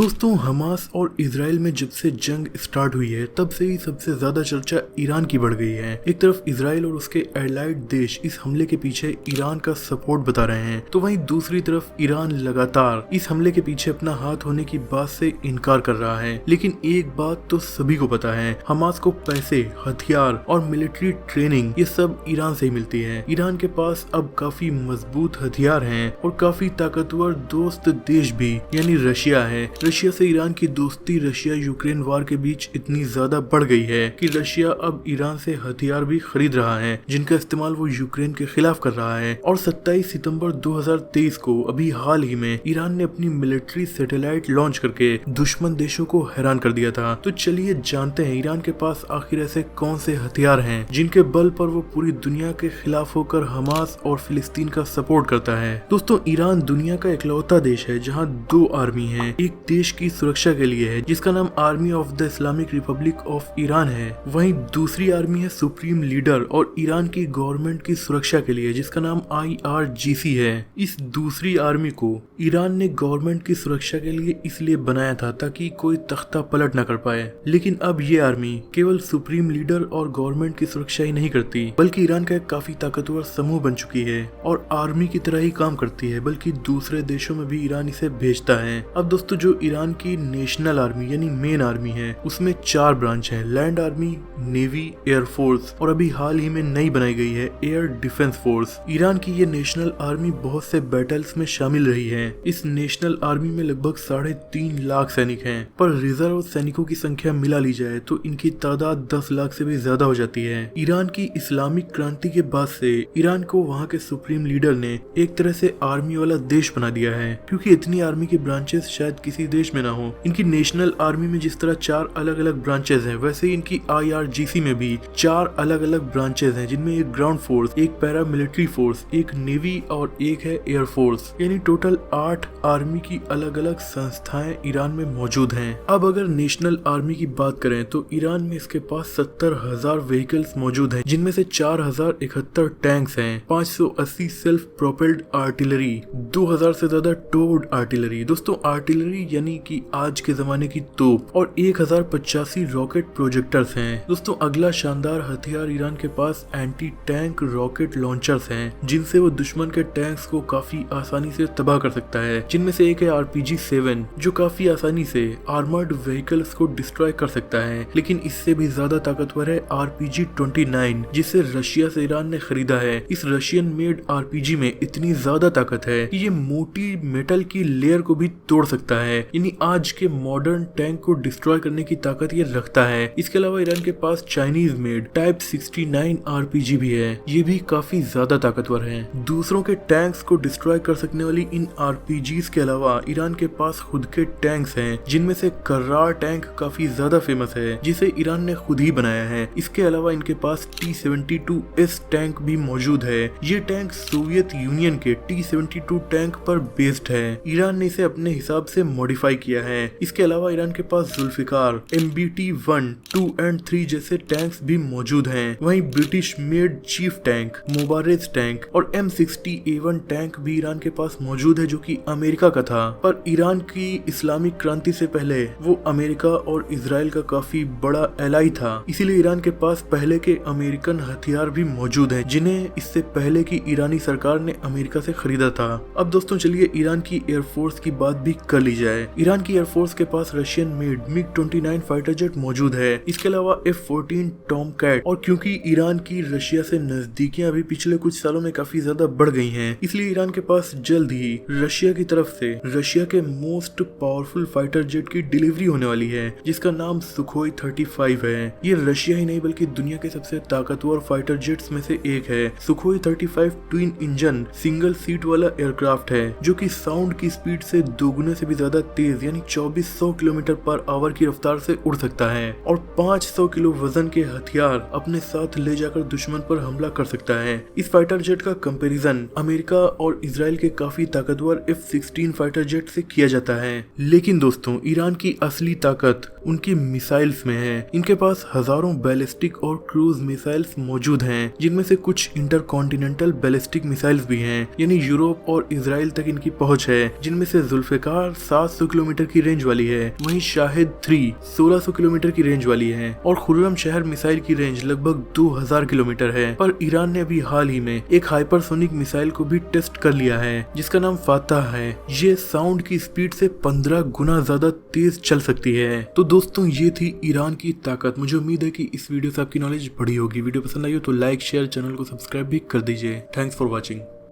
दोस्तों हमास और इजराइल में जब से जंग स्टार्ट हुई है तब से ही सबसे ज्यादा चर्चा ईरान की बढ़ गई है। एक तरफ इजराइल और उसके एलाइड देश इस हमले के पीछे ईरान का सपोर्ट बता रहे हैं, तो वहीं दूसरी तरफ ईरान लगातार इस हमले के पीछे अपना हाथ होने की बात से इनकार कर रहा है। लेकिन एक बात तो सभी को पता है, हमास को पैसे, हथियार और मिलिट्री ट्रेनिंग ये सब ईरान से ही मिलती है। ईरान के पास अब काफी मजबूत हथियार हैं और काफी ताकतवर दोस्त देश भी यानी रशिया है। रशिया से ईरान की दोस्ती रशिया यूक्रेन वार के बीच इतनी ज्यादा बढ़ गई है कि रशिया अब ईरान से हथियार भी खरीद रहा है जिनका इस्तेमाल वो यूक्रेन के खिलाफ कर रहा है। और 27 सितंबर 2023 को अभी हाल ही में ईरान ने अपनी मिलिट्री सैटेलाइट लॉन्च करके दुश्मन देशों को हैरान कर दिया था। तो चलिए जानते हैं ईरान के पास आखिर ऐसे कौन से हथियार हैं जिनके बल पर वो पूरी दुनिया के खिलाफ होकर हमास और फिलिस्तीन का सपोर्ट करता है। दोस्तों ईरान दुनिया का इकलौता देश है जहाँ दो आर्मी है। एक देश की सुरक्षा के लिए है जिसका नाम army of the Islamic Republic of Iran है, वहीं दूसरी आर्मी है सुप्रीम लीडर और ईरान की गवर्नमेंट की सुरक्षा के लिए जिसका नाम IRGC है। इस दूसरी आर्मी को ईरान ने गवर्नमेंट की सुरक्षा के लिए इसलिए बनाया था ताकि कोई तख्ता पलट न कर पाए। लेकिन अब ये आर्मी केवल सुप्रीम लीडर और गवर्नमेंट की सुरक्षा ही नहीं करती बल्कि ईरान का एक काफी ताकतवर समूह बन चुकी है और आर्मी की तरह ही काम करती है, बल्कि दूसरे देशों में भी ईरान इसे भेजता है। अब दोस्तों जो ईरान की नेशनल आर्मी यानी मेन आर्मी है उसमें 4 ब्रांच है, लैंड आर्मी, नेवी, एयरफोर्स और अभी हाल ही में नई बनाई गई है एयर डिफेंस फोर्स। ईरान की ये नेशनल आर्मी बहुत से बैटल्स में शामिल रही है। इस नेशनल आर्मी में लगभग 3.5 लाख सैनिक हैं, पर रिजर्व सैनिकों की संख्या मिला ली जाए तो इनकी तादाद 10 लाख से भी ज्यादा हो जाती है। ईरान की इस्लामिक क्रांति के बाद से ईरान को वहाँ के सुप्रीम लीडर ने एक तरह से आर्मी वाला देश बना दिया है, क्योंकि इतनी आर्मी की ब्रांचेस शायद किसी देश में ना हो। इनकी नेशनल आर्मी में जिस तरह 4 अलग अलग ब्रांचेस हैं, वैसे ही इनकी IRGC में भी 4 अलग अलग ब्रांचेस हैं, जिनमें एक ग्राउंड फोर्स, एक पैरा मिलिट्री फोर्स, एक नेवी और एक है एयर फोर्स। यानी टोटल 8 आर्मी की अलग अलग संस्थाएं ईरान में मौजूद हैं। अब अगर नेशनल आर्मी की बात करें तो ईरान में इसके पास 70,000 व्हीकल्स मौजूद हैं, जिनमें से 4071 टैंक्स हैं, 580 सेल्फ प्रोपेल्ड आर्टिलरी, 2000 से ज्यादा टोर्ड आर्टिलरी। दोस्तों आर्टिलरी यानी कि आज के जमाने की तोप, और 1085 रॉकेट प्रोजेक्टर्स हैं। दोस्तों अगला शानदार हथियार ईरान के पास एंटी टैंक रॉकेट लॉन्चर्स हैं, जिनसे वो दुश्मन के टैंक्स को काफी आसानी से तबाह कर सकता है। जिनमें से एक है RPG-7 जो काफी आसानी से आर्मर्ड व्हीकल्स को डिस्ट्रॉय कर सकता है। लेकिन इससे भी ज्यादा ताकतवर है RPG-29 जिसे रशिया से ईरान ने खरीदा है। इस रशियन मेड RPG में इतनी ज्यादा ताकत है कि ये मोटी मेटल की लेयर को भी तोड़ सकता है, यानी आज के मॉडर्न टैंक को डिस्ट्रॉय करने की ताकत ये रखता है। इसके अलावा ईरान के पास चाइनीज मेड टाइप 69 RPG भी है, ये भी काफी ज्यादा ताकतवर है। दूसरों के टैंक्स को डिस्ट्रॉय कर सकने वाली इन RPGs के अलावा ईरान के पास खुद के टैंक्स हैं, जिनमें से कर्रार टैंक काफी ज्यादा फेमस है जिसे ईरान ने खुद ही बनाया है। इसके अलावा इनके पास T-72S टैंक भी मौजूद है। ये टैंक सोवियत यूनियन के T-72 टैंक पर बेस्ड है। ईरान ने इसे अपने हिसाब से मॉडिफाई किया है। इसके अलावा ईरान के पास जुल्फिकार, MBT-1, 2 और 3 जैसे टैंक्स भी मौजूद हैं। वहीं British made chief tank, Mobarez tank और M60A1 टैंक भी ईरान के पास मौजूद है, जो कि अमेरिका का था। पर ईरान की इस्लामिक क्रांति से पहले वो अमेरिका और इजराइल का काफी बड़ा एलाई था, इसीलिए ईरान के पास पहले के अमेरिकन हथियार भी मौजूद हैं, जिन्हें इससे पहले की ईरानी सरकार ने अमेरिका से खरीदा था। अब दोस्तों चलिए ईरान की एयरफोर्स की बात भी कर ली जाए। ईरान की एयरफोर्स के पास Russian made MiG-29 fighter jet मौजूद है। इसके अलावा F-14 टॉमकैट, और क्योंकि ईरान की रशिया से नजदीकियां अभी पिछले कुछ सालों में काफी ज्यादा बढ़ गई हैं, इसलिए ईरान के पास जल्द ही रशिया की तरफ से रशिया के मोस्ट पावरफुल फाइटर जेट की डिलीवरी होने वाली है, जिसका नाम सुखोई 35 है। ये रशिया ही नहीं बल्कि दुनिया के सबसे ताकतवर फाइटर जेट्स में से एक है। Sukhoi 35 twin engine single seat वाला एयरक्राफ्ट है, जो कि साउंड की स्पीड से दोगुने से भी ज्यादा तेज यानी 2400 किलोमीटर पर आवर की रफ्तार से उड़ सकता है और 500 किलो वजन के हथियार अपने साथ ले जाकर दुश्मन पर हमला कर सकता है। इस फाइटर जेट का कंपैरिजन अमेरिका और इजराइल के काफी ताकतवर F-16 फाइटर जेट से किया जाता है। लेकिन दोस्तों ईरान की असली ताकत उनकी मिसाइल्स में है। इनके पास हजारों बैलिस्टिक और क्रूज मिसाइल्स मौजूद हैं, जिनमें से कुछ इंटरकॉन्टिनेंटल बैलिस्टिक मिसाइल्स भी हैं, यानी यूरोप और इजराइल तक इनकी पहुंच है, जिनमें से जुल्फिकार 700 किलोमीटर की रेंज वाली है, वहीं शाहिद 3 1600 किलोमीटर की रेंज वाली है और खुर्रम शहर मिसाइल की रेंज लगभग 2000 किलोमीटर है। पर ईरान ने अभी हाल ही में एक हाइपरसोनिक मिसाइल को भी टेस्ट कर लिया है जिसका नाम फातह है। ये साउंड की स्पीड से 15 गुना ज्यादा तेज चल सकती है। तो दोस्तों ये थी ईरान की ताकत। मुझे उम्मीद है कि इस वीडियो से आपकी नॉलेज बढ़ी होगी। वीडियो पसंद आई हो तो लाइक शेयर, चैनल को सब्सक्राइब भी कर दीजिए। Thanks for watching.